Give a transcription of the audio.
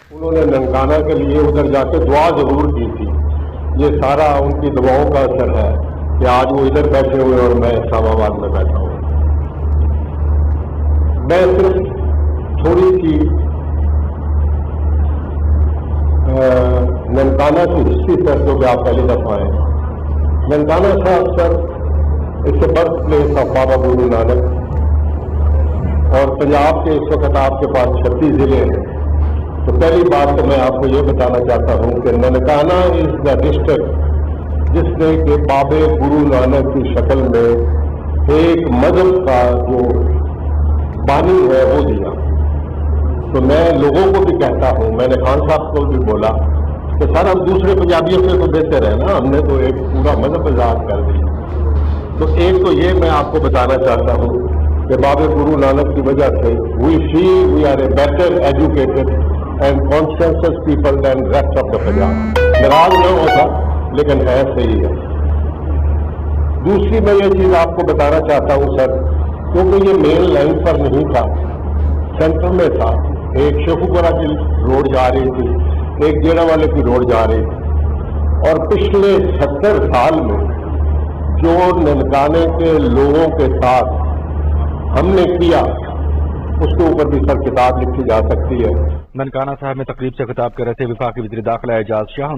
उन्होंने ननकाना के लिए उधर जाके दुआ जरूर की थी। ये सारा उनकी दुआओं का असर है कि आज वो इधर बैठे हुए और मैं इस्लामाबाद में बैठा हूँ। मैं सिर्फ थोड़ी सी ननकाना की हिस्ट्री सर जो कि आप पहली दफा आए। ननकाना साहब सर इससे birth place of Baba Guru Nanak, और पंजाब के इस वक्त आपके पास 36 जिले हैं। तो पहली बात तो मैं आपको ये बताना चाहता हूँ कि ननकाना इज द डिस्ट्रिक्ट जिसने कि बाबे गुरु नानक की शक्ल में एक मजहब का जो बानी है वो दिया। तो मैं लोगों को भी कहता हूँ, मैंने खान साहब को भी बोला कि सर हम दूसरे पंजाबियों से तो बेहतर है ना, हमने तो एक पूरा मजहब आजाद कर दिया। तो एक तो ये मैं आपको बताना चाहता हूँ कि बाबे गुरु नानक की वजह से we are a better educated and conscious people than rest of the Punjab. नाराज न होता लेकिन है सही है। दूसरी मैं ये चीज आपको बताना चाहता हूँ सर, क्योंकि ये मेन लाइन पर नहीं था, सेंटर में था। एक शेखुपुरा की रोड जा रही थी, एक गेड़ा वाले की रोड जा रही थी, और पिछले 70 साल में जो ननकाने के लोगों के साथ हमने किया उसके ऊपर भी सर किताब लिखी जा सकती है। ननकाना साहब में तकरीब से खिताब कर रहे थे वफाकी वज़ीर दाखिला एजाज शाह।